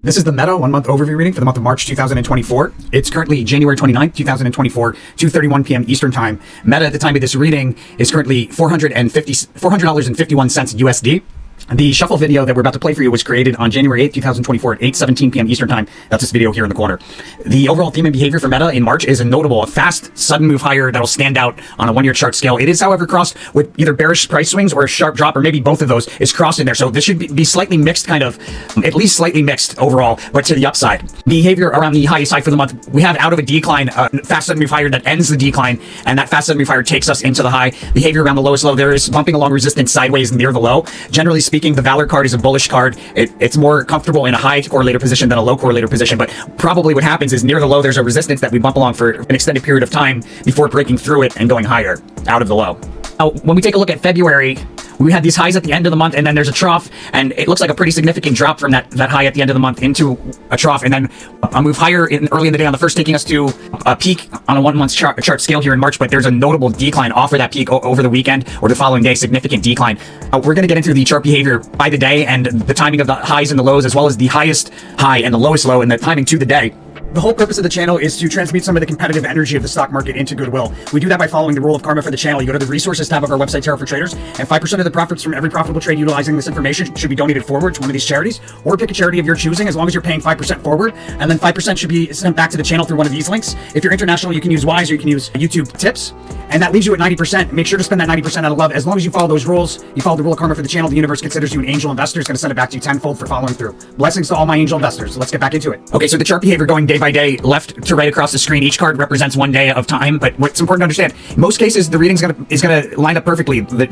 This is the Meta 1 month overview reading for the month of March 2024. It's currently January 29th, 2024, 2:31 p.m. Eastern Time. Meta at the time of this reading is currently $400.51 USD. The shuffle video that we're about to play for you was created on January 8th, 2024 at 8:17 p.m. Eastern Time. That's this video here in the corner. The overall theme and behavior for Meta in March is a fast, sudden move higher that'll stand out on a one-year chart scale. It is, however, crossed with either bearish price swings or a sharp drop, or maybe both of those is crossed in there. So this should be slightly mixed, at least slightly mixed overall, but to the upside. Behavior around the highest high for the month, we have out of a decline, fast, sudden move higher that ends the decline, and that fast, sudden move higher takes us into the high. Behavior around the lowest low, there is bumping along resistance sideways near the low. Generally speaking, the Valor card is a bullish card. It's more comfortable in a high correlator position than a low correlator position, but probably what happens is near the low there's a resistance that we bump along for an extended period of time before breaking through it and going higher out of the low. Now, when we take a look at February, we had these highs at the end of the month, and then there's a trough, and it looks like a pretty significant drop from that high at the end of the month into a trough, and then a move higher early in the day on the first, taking us to a peak on a 1 month chart scale here in March. But there's a notable decline off of that peak over the weekend or the following day, significant decline. We're going to get into the chart behavior by the day and the timing of the highs and the lows, as well as the highest high and the lowest low, and the timing to the day. The whole purpose of the channel is to transmute some of the competitive energy of the stock market into goodwill. We do that by following the rule of karma for the channel. You go to the resources tab of our website, Tarot for Traders, and 5% of the profits from every profitable trade utilizing this information should be donated forward to one of these charities, or pick a charity of your choosing, as long as you're paying 5% forward, and then 5% should be sent back to the channel through one of these links. If you're international, you can use Wise or you can use YouTube tips, and that leaves you at 90%. Make sure to spend that 90% out of love. As long as you follow those rules, you follow the rule of karma for the channel, the universe considers you an angel investor. It's going to send it back to you tenfold for following through. Blessings to all my angel investors. Let's get back into it. Okay, so the chart behavior going day by day, left to right across the screen. Each card represents 1 day of time, but what's important to understand, in most cases the reading's gonna line up perfectly, like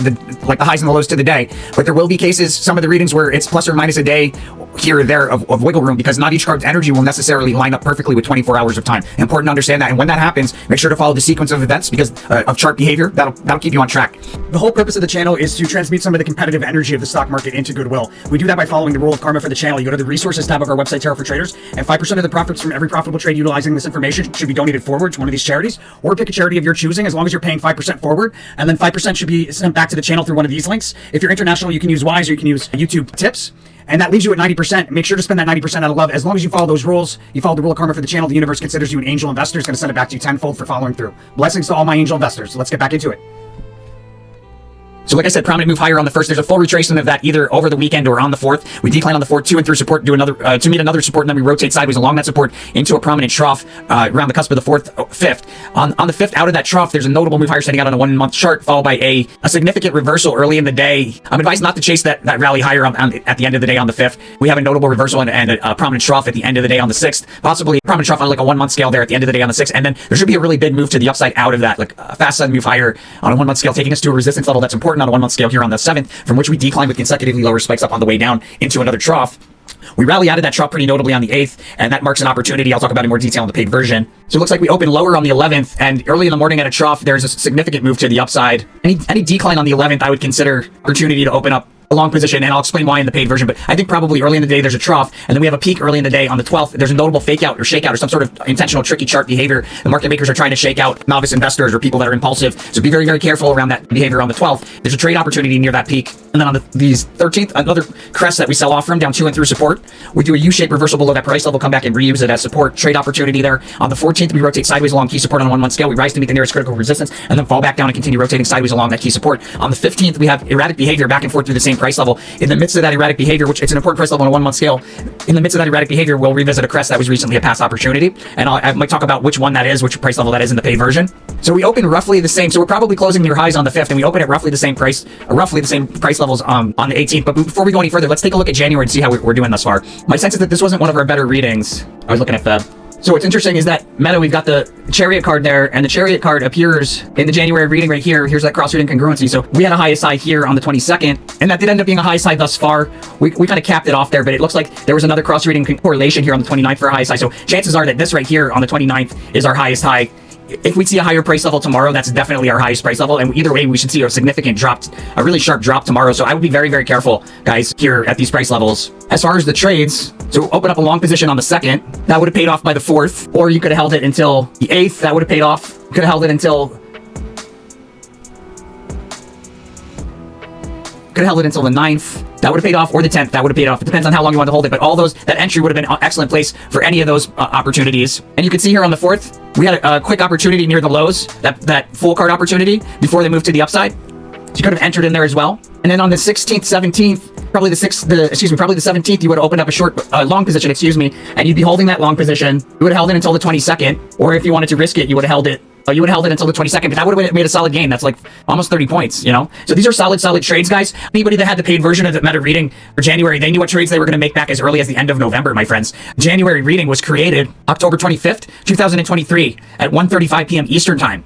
the highs and the lows to the day. But there will be cases, some of the readings, where it's plus or minus a day here or there of wiggle room, because not each card's energy will necessarily line up perfectly with 24 hours of time. Important to understand that, and when that happens, make sure to follow the sequence of events because of chart behavior. That'll keep you on track. The whole purpose of the channel is to transmute some of the competitive energy of the stock market into goodwill. We do that by following the rule of karma for the channel. You go to the resources tab of our website, Tarot for Traders, and 5% of the profits from every profitable trade utilizing this information should be donated forward to one of these charities, or pick a charity of your choosing, as long as you're paying 5% forward, and then 5% should be sent back to the channel through one of these links. If you're international, you can use Wise or you can use YouTube tips, and that leaves you at 90%. Make sure to spend that 90% out of love. As long as you follow those rules, you follow the rule of karma for the channel, the universe considers you an angel investor. It's going to send it back to you tenfold for following through. Blessings to all my angel investors. Let's get back into it. So like I said, prominent move higher on the 1st. There's a full retracement of that either over the weekend or on the 4th. We decline on the 4th, to and through support, to meet another support, and then we rotate sideways along that support into a prominent trough around the cusp of the 5th. On the 5th, out of that trough, there's a notable move higher standing out on a 1 month chart, followed by a significant reversal early in the day. I'm advised not to chase that rally higher at the end of the day on the 5th. We have a notable reversal and a prominent trough at the end of the day on the 6th, possibly a prominent trough on like a 1 month scale there at the end of the day on the 6th, and then there should be a really big move to the upside out of that, like a fast sudden move higher on a 1 month scale, taking us to a resistance level that's important on a 1 month scale here on the 7th, from which we decline with consecutively lower spikes up on the way down into another trough. We rally out of that trough pretty notably on the 8th, and that marks an opportunity I'll talk about in more detail in the paid version. So it looks like we open lower on the 11th, and early in the morning at a trough, there's a significant move to the upside. Any decline on the 11th, I would consider opportunity to open up a long position, and I'll explain why in the paid version, but I think probably early in the day there's a trough, and then we have a peak early in the day on the 12th. There's a notable fake out or shakeout or some sort of intentional tricky chart behavior. The market makers are trying to shake out novice investors or people that are impulsive, so be very, very careful around that behavior on the 12th. There's a trade opportunity near that peak, and then on the 13th, another crest that we sell off from down to and through support. We do a U-shaped reversal below that price level, come back and reuse it as support, trade opportunity there. On the 14th, we rotate sideways along key support on a 1 month scale. We rise to meet the nearest critical resistance, and then fall back down and continue rotating sideways along that key support. On the 15th, we have erratic behavior back and forth through the same price level. In the midst of that erratic behavior, which it's an important price level on a 1 month scale, in the midst of that erratic behavior, we'll revisit a crest that was recently a past opportunity, and I might talk about which one that is, which price level that is in the paid version. So we open roughly the same, so we're probably closing near highs on the 5th, and we open at roughly the same price levels on the 18th. But before we go any further, let's take a look at January and see how we're doing thus far. My sense is that this wasn't one of our better readings. I was looking at Feb. So what's interesting is that Meta, we've got the Chariot card there, and the Chariot card appears in the January reading right here. Here's that cross-read incongruency. So we had a highest high here on the 22nd, and that did end up being a highest high thus far. We kind of capped it off there, but it looks like there was another cross-reading correlation here on the 29th for a highest high. So chances are that this right here on the 29th is our highest high. If we see a higher price level tomorrow, that's definitely our highest price level, and either way, we should see a significant drop, a really sharp drop tomorrow. So I would be very, very careful, guys, here at these price levels. As far as the trades, so open up a long position on the 2nd, that would have paid off by the 4th, or you could have held it until the 8th, that would have paid off. You could have held it until the 9th, that would have paid off, or the 10th, that would have paid off. It depends on how long you want to hold it, but all those, that entry would have been an excellent place for any of those opportunities. And you can see here on the 4th, we had a quick opportunity near the lows, that full card opportunity before they moved to the upside. So you could have entered in there as well. And then on the 16th, 17th, probably the 17th, you would have opened up a long position, and you'd be holding that long position. You would have held it until the 22nd, or if you wanted to risk it, you would have held it. You would have held it until the 22nd, but that would have made a solid gain. That's like almost 30 points, you know? So these are solid trades, guys. Anybody that had the paid version of the meta reading for January, they knew what trades they were going to make back as early as the end of November, my friends. January reading was created October 25th, 2023 at 1:35 p.m. Eastern time.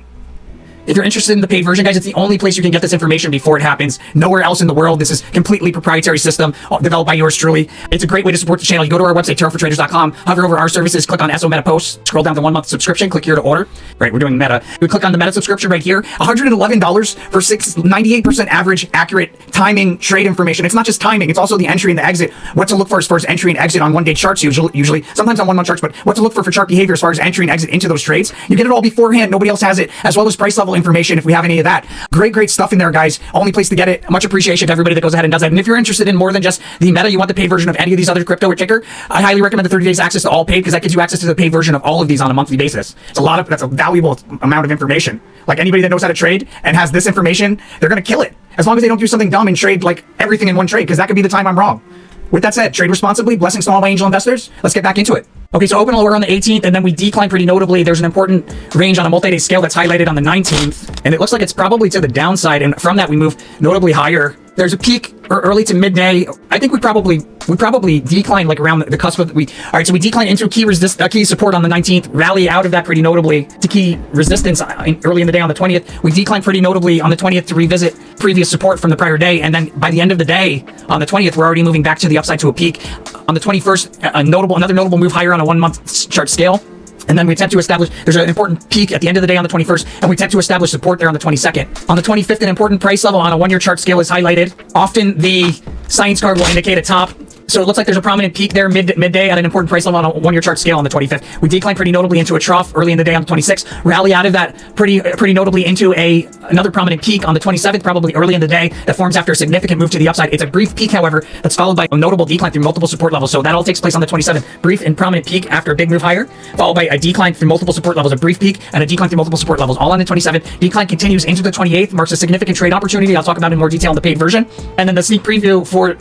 If you're interested in the paid version, guys, it's the only place you can get this information before it happens. Nowhere else in the world. This is completely proprietary system developed by yours truly. It's a great way to support the channel. You go to our website, tarotfortraders.com, hover over our services, click on SO Meta Posts, scroll down to 1 month subscription, click here to order. Right, we're doing Meta. You click on the Meta subscription right here. $111 for 98% average accurate timing trade information. It's not just timing, it's also the entry and the exit. What to look for as far as entry and exit on 1 day charts, usually, sometimes on 1 month charts, but what to look for chart behavior as far as entry and exit into those trades. You get it all beforehand. Nobody else has it, as well as price level information if we have any of that. Great stuff in there, guys. Only place to get it. Much appreciation to everybody that goes ahead and does that. And if you're interested in more than just the Meta, you want the paid version of any of these other crypto or ticker, I highly recommend the 30 days access to all paid, because that gives you access to the paid version of all of these on a monthly basis. That's a valuable amount of information. Like anybody that knows how to trade and has this information, they're going to kill it. As long as they don't do something dumb and trade like everything in one trade, because that could be the time I'm wrong. With that said, trade responsibly. Blessings to all my angel investors. Let's get back into it. Okay, so open lower on the 18th, and then we decline pretty notably. There's an important range on a multi-day scale that's highlighted on the 19th, and it looks like it's probably to the downside, and from that we move notably higher. There's a peak early to midday. I think we probably decline like around the cusp of all right, so we decline into key support on the 19th, rally out of that pretty notably to key resistance early in the day on the 20th. We decline pretty notably on the 20th to revisit previous support from the prior day, and then by the end of the day on the 20th, we're already moving back to the upside to a peak. On the 21st, another notable move higher on a 1 month chart scale. And then we attempt to establish, there's an important peak at the end of the day on the 21st, and we attempt to establish support there on the 22nd. On the 25th, an important price level on a 1 year chart scale is highlighted. Often the science card will indicate a top. So it looks like there's a prominent peak there midday at an important price level on a 1 year chart scale on the 25th. We decline pretty notably into a trough early in the day on the 26th, rally out of that pretty notably into another prominent peak on the 27th, probably early in the day, that forms after a significant move to the upside. It's a brief peak, however, that's followed by a notable decline through multiple support levels. So that all takes place on the 27th. Brief and prominent peak after a big move higher, followed by a decline through multiple support levels, a brief peak and a decline through multiple support levels, all on the 27th. Decline continues into the 28th, marks a significant trade opportunity. I'll talk about in more detail in the paid version. And then the sneak preview for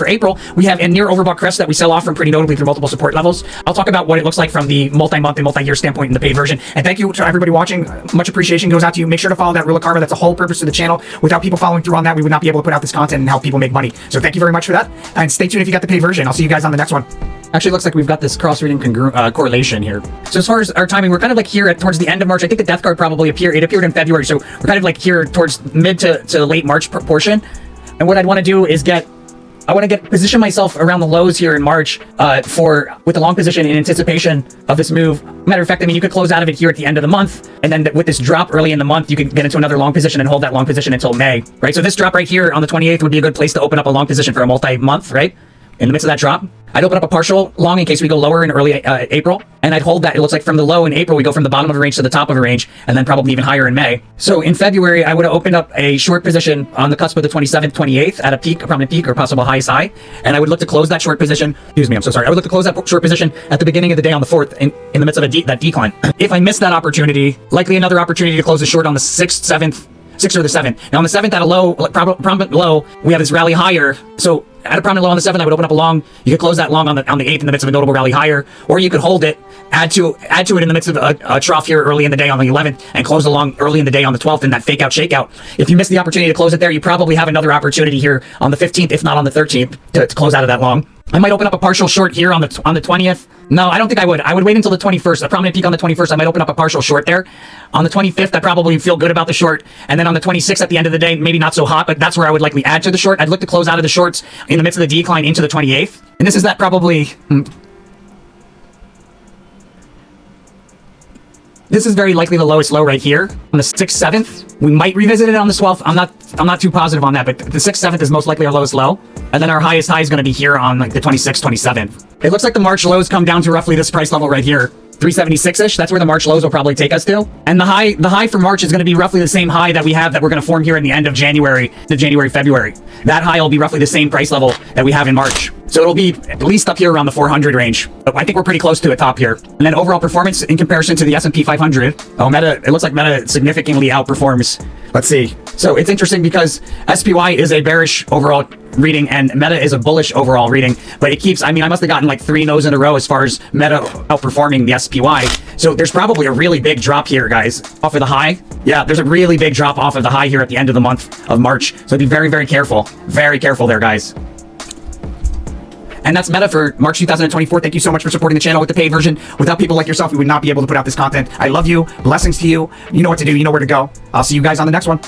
April, we have a near overbought crest that we sell off from pretty notably through multiple support levels. I'll talk about what it looks like from the multi-month and multi-year standpoint in the paid version. And thank you to everybody watching. Much appreciation goes out to you. Make sure to follow that rule of karma. That's the whole purpose of the channel. Without people following through on that, we would not be able to put out this content and help people make money. So thank you very much for that. And stay tuned if you got the paid version. I'll see you guys on the next one. Actually, it looks like we've got this cross-reading correlation here. So as far as our timing, we're kind of like here towards the end of March. I think the death card probably appeared in February. So we're kind of like here towards mid to late March portion. And what I'd want to do is position myself around the lows here in March with a long position in anticipation of this move. Matter of fact, I mean, you could close out of it here at the end of the month, and then with this drop early in the month, you could get into another long position and hold that long position until May, right? So this drop right here on the 28th would be a good place to open up a long position for a multi-month, right? In the midst of that drop, I'd open up a partial long in case we go lower in early April, and I'd hold that. It looks like from the low in April, we go from the bottom of a range to the top of a range, and then probably even higher in May. So in February, I would have opened up a short position on the cusp of the 27th, 28th at a prominent peak or possible highest high, and I would look to close that short position. Excuse me, I'm so sorry. I would look to close that short position at the beginning of the day on the 4th in the midst of that decline. If I miss that opportunity, likely another opportunity to close the short on the 6th, 7th, 6th or the 7th. Now on the 7th at a low, prominent low, we have this rally higher. So at a prominent low on the 7th, I would open up a long. You could close that long on the 8th in the midst of a notable rally higher, or you could hold it, add to it in the midst of a trough here early in the day on the 11th, and close the long early in the day on the 12th in that fake out shakeout. If you miss the opportunity to close it there, you probably have another opportunity here on the 15th, if not on the 13th, to close out of that long. I might open up a partial short here on the 20th. No, I don't think I would. I would wait until the 21st. A prominent peak on the 21st. I might open up a partial short there. On the 25th, I probably feel good about the short. And then on the 26th, at the end of the day, maybe not so hot, but that's where I would likely add to the short. I'd look to close out of the shorts in the midst of the decline into the 28th. And this is that probably... This is very likely the lowest low right here on the 6th, 7th. We might revisit it on the 12th. I'm not too positive on that, but the 6th, 7th is most likely our lowest low. And then our highest high is going to be here on like the 26th, 27th. It looks like the March lows come down to roughly this price level right here. 376-ish. That's where the March lows will probably take us to. And the high for March is going to be roughly the same high that we have that we're going to form here in the end of January, February. That high will be roughly the same price level that we have in March. So it'll be at least up here around the 400 range. But I think we're pretty close to a top here. And then overall performance in comparison to the S&P 500. Oh, Meta, it looks like Meta significantly outperforms. Let's see. So it's interesting because SPY is a bearish overall reading and Meta is a bullish overall reading, but it keeps, I mean, I must have gotten like 3 no's in a row as far as Meta outperforming the SPY. So there's probably a really big drop here, guys, off of the high. Yeah, there's a really big drop off of the high here at the end of the month of March. So be very, very careful. Very careful there, guys. And that's Meta for March 2024. Thank you so much for supporting the channel with the paid version. Without people like yourself, we would not be able to put out this content. I love you. Blessings to you. You know what to do. You know where to go. I'll see you guys on the next one.